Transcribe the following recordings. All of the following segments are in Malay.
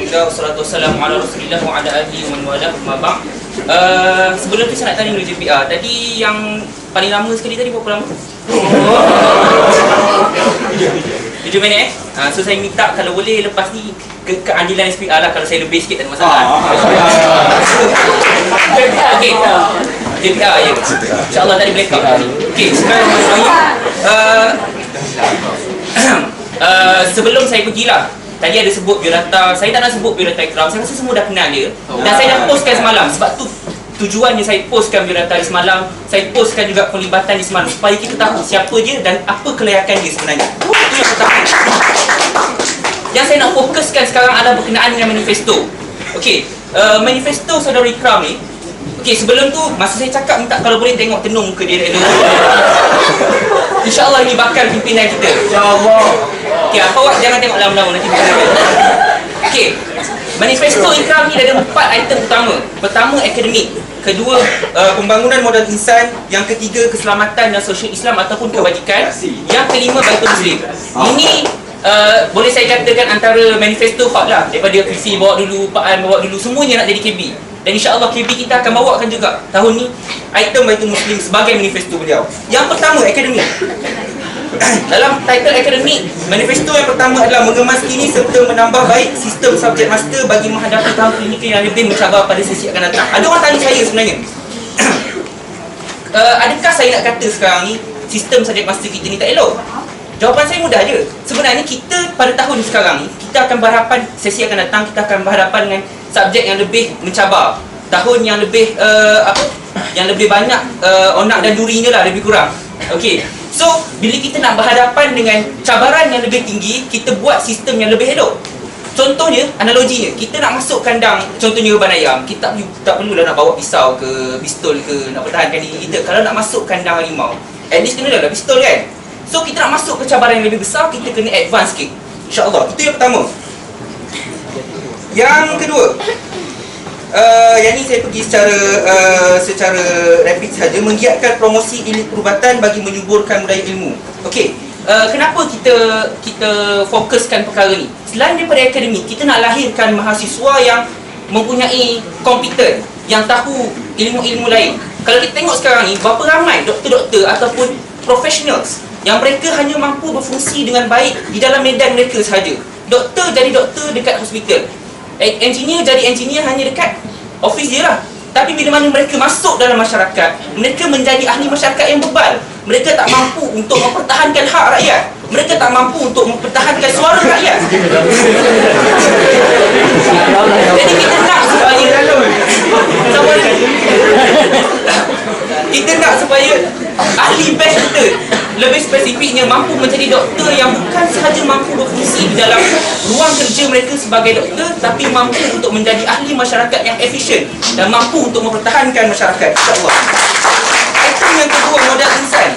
Alhamdulillah, wassalatu wassalamu ala rasulillah wa ala alihi wa man wala, ma ba'd. Sebelum tu saya nak tanya dulu JPR. Tadi yang paling lama sekali tadi berapa lama? 7 minit so saya minta kalau boleh lepas ni keadilan SPR lah, kalau saya lebih sikit tak ada masalah. Okey. JPR ya. InsyaAllah tadi blackout. Okey, sekarang sebelum saya pergilah, tadi ada sebut biodata. Saya tak nak sebut biodata Ikram, saya rasa semua dah kenal dia. Dan saya dah postkan semalam. Sebab tu tujuannya saya postkan biodata di semalam. Saya postkan juga pelibatan di semalam, supaya kita tahu siapa dia dan apa kelayakan dia sebenarnya. Itu yang pertama. Yang saya nak fokuskan sekarang adalah berkenaan dengan manifesto. Okey, manifesto saudara Ikram ni. Okey, sebelum tu masa saya cakap minta kalau boleh tengok tenung muka dia. InsyaAllah ini bakal pimpinan kita. InsyaAllah. Okey, apa awak jangan tengok lama-lama nanti kita. Okey, manifesto Ikram ni ada 4 item utama. Pertama, akademik. Kedua, pembangunan modal insan. Yang ketiga, keselamatan dan sosial Islam ataupun kebajikan. Yang kelima, Baitul Muslim. Ini boleh saya katakan antara manifesto hot lah. Daripada Fifi bawa dulu, Pak An bawa dulu, semuanya nak jadi KB. Dan insyaAllah KB kita akan bawakan juga tahun ni item Baitul Muslim sebagai manifesto beliau. Yang pertama, akademik. Dalam title akademik, manifesto yang pertama adalah mengemas kini serta menambah baik sistem subjek master bagi menghadapi tahun klinikal yang lebih mencabar pada sesi akan datang. Ada orang tanya saya sebenarnya, adakah saya nak kata sekarang ni sistem subjek master kita ni tak elok? Jawapan saya mudah je. Sebenarnya kita pada tahun sekarang ni, kita akan berhadapan, sesi akan datang, kita akan berhadapan dengan subjek yang lebih mencabar. Tahun yang lebih yang lebih banyak onak dan durinya lah, lebih kurang. Okey. So, bila kita nak berhadapan dengan cabaran yang lebih tinggi, kita buat sistem yang lebih elok. Contohnya, analoginya, kita nak masuk kandang, contohnya ban ayam, kita tak perlulah nak bawa pisau ke, pistol ke, nak pertahankan diri kita. Kalau nak masuk kandang harimau, at least kena dah pistol kan? So, kita nak masuk ke cabaran yang lebih besar, kita kena advance sikit. InsyaAllah, itu yang pertama. Yang kedua, yang ni saya pergi secara rapid saja, menggiatkan promosi elit perubatan bagi menyuburkan budaya ilmu. Okey, kenapa kita fokuskan perkara ni? Selain daripada akademik, kita nak lahirkan mahasiswa yang mempunyai kompeten, yang tahu ilmu-ilmu lain. Kalau kita tengok sekarang ni, berapa ramai doktor-doktor ataupun professionals yang mereka hanya mampu berfungsi dengan baik di dalam medan mereka sahaja. Doktor jadi doktor dekat hospital, engineer jadi engineer hanya dekat office dia lah. Tapi bila mana mereka masuk dalam masyarakat, mereka menjadi ahli masyarakat yang bebal. Mereka tak mampu untuk mempertahankan hak rakyat. Mereka tak mampu untuk mempertahankan suara rakyat. Jadi kita nak supaya ahli best kita, lebih spesifiknya, mampu menjadi doktor yang bukan sahaja mampu berfungsi di dalam ruang kerja mereka sebagai doktor, tapi mampu untuk menjadi ahli masyarakat yang efisien dan mampu untuk mempertahankan masyarakat, insyaAllah. Item yang kedua, modal insan.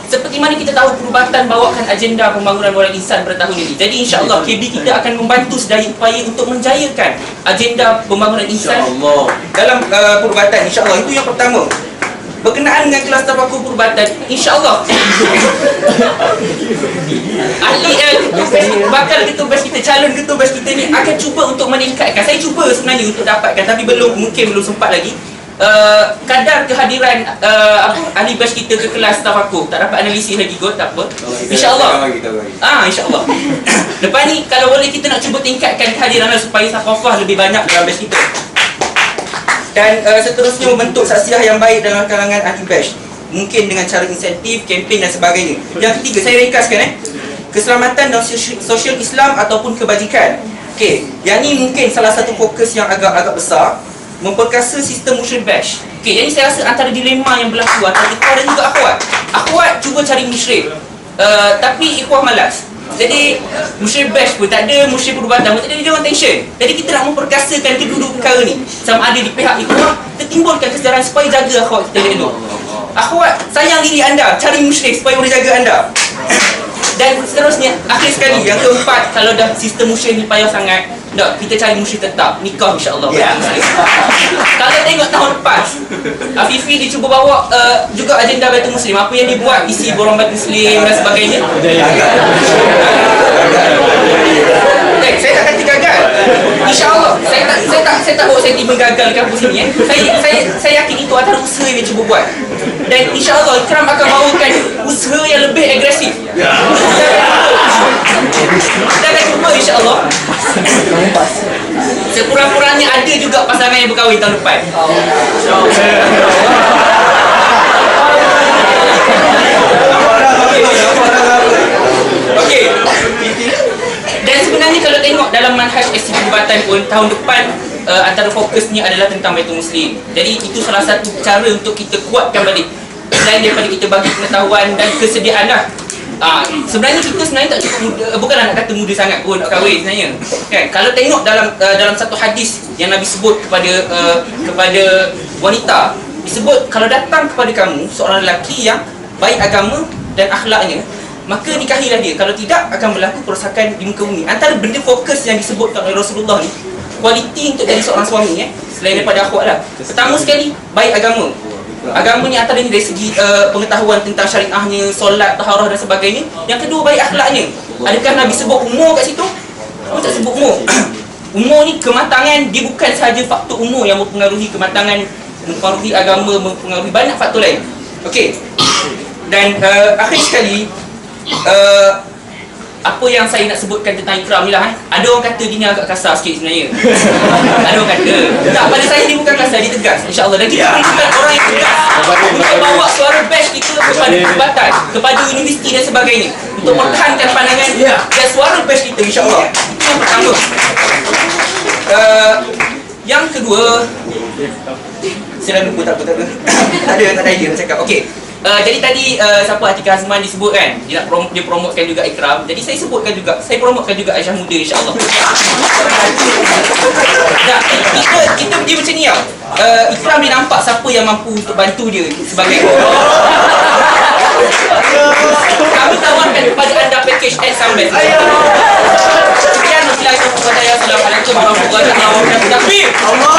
Seperti mana kita tahu perubatan bawakan agenda pembangunan modal insan pada tahun ini. Jadi insyaAllah KB kita akan membantu sedaya upaya untuk menjayakan agenda pembangunan insan dalam perubatan, insyaAllah. Itu yang pertama. Berkenaan dengan kelas tafakur perubatan, insyaAllah ahli bakal ketua bas kita, calon ketua bas kita ni akan cuba untuk meningkatkan. Saya cuba sebenarnya untuk dapatkan, tapi mungkin belum sempat lagi. Kadar kehadiran ahli bas kita ke kelas tafakur tak dapat analisis lagi kot, tak apa. InsyaAllah. InsyaAllah. Lepas ni kalau boleh kita nak cuba tingkatkan kehadiran supaya thaqafah lebih banyak dalam bas kita. Dan seterusnya membentuk saksiah yang baik dalam kalangan ahli bash, mungkin dengan cara insentif, kempen dan sebagainya. Yang ketiga, saya ringkaskan keselamatan dan sosial Islam ataupun kebajikan. Okey, yang ni mungkin salah satu fokus yang agak besar, memperkasa sistem musyrik bash. Okey, jadi saya rasa antara dilema yang berlaku antara ikhwah dan juga akhwat. Akhwat cuba cari musyrik, tapi ikhwah malas. Jadi musyrik bash pun tak ada, musyrik perubatan pun tak ada, dia orang tension. Jadi kita nak memperkasakan kedua-dua perkara ni, sama ada di pihak ikhwah, kita timbulkan kesedaran supaya jaga akhwat kita elok. Akhwat, sayang diri anda, cari musyrik supaya boleh jaga anda. Dan seterusnya, akhir sekali, yang keempat, kalau dah sistem musyrik ni payah sangat, tak, kita cari musyrik tetap, nikah insyaAllah. Kalau tengok tahun lepas, Afifi dia cuba bawa juga agenda Baitul Muslim. Apa yang dibuat, isi borong Baitul Muslim dan sebagainya. Saya tak kata gagal. tiba-tiba gagal di kampus ni saya yakin itu antara usaha yang dia cuba buat. Dan insya-Allah Ikram akan bawakan usaha yang lebih agresif. Kita akan cuba insya-Allah. Sekurang-kurangnya ada juga pasangan yang berkahwin tahun depan. Okey. Dan sebenarnya kalau tengok dalam manhaj SC Perubatan pun tahun depan antara fokusnya adalah tentang Baitul Muslim. Jadi itu salah satu cara untuk kita kuatkan balik. Selain daripada kita bagi pengetahuan dan kesediaan lah. Sebenarnya kita tak cukup muda, bukanlah nak kata muda sangat pun nak kahwin sebenarnya. Kan? Kalau tengok dalam satu hadis yang Nabi sebut kepada wanita, disebut kalau datang kepada kamu seorang lelaki yang baik agama dan akhlaknya, maka nikahilah dia. Kalau tidak, akan berlaku kerosakan di muka bumi. Antara benda fokus yang disebutkan oleh Rasulullah ni, kualiti untuk jadi seorang suami selain daripada akhwat lah. Pertama sekali, baik agama. Agama ni antara ni dari segi pengetahuan tentang syariahnya, solat, taharah dan sebagainya. Yang kedua, baik akhlaknya. Adakah Nabi sebut umur kat situ? Nabi tak sebut umur. Umur ni kematangan, dia bukan sahaja faktor umur yang mempengaruhi kematangan, mempengaruhi agama, mempengaruhi banyak faktor lain. Okey. Dan akhir sekali, apa yang saya nak sebutkan tentang Ikram ni lah. Ada orang kata dia ni agak kasar sikit sebenarnya. Ada orang kata tak, pada saya dia bukan kasar, dia tegas insya-Allah. Dan kita perlukan orang yang tegas untuk bawa suara best kita kepada perubatan, kepada universiti dan sebagainya, untuk pertahankan pandangan dan suara best kita insya-Allah. Itu yang pertama. Yang kedua, saya dah lupa tak ada idea nak cakap. Okey. Jadi tadi siapa Atika Azman disebut kan, dia promotkan juga Ikram. Jadi saya sebutkan juga, saya promotkan juga Aisyah Muda insya-Allah. Nah, kita dia macam ni tau. Ikram dia nampak siapa yang mampu untuk bantu dia sebagai kami tawarkan kepada anda package X sampai. Sekian, Assalamualaikum warahmatullahi wabarakatuh. Allah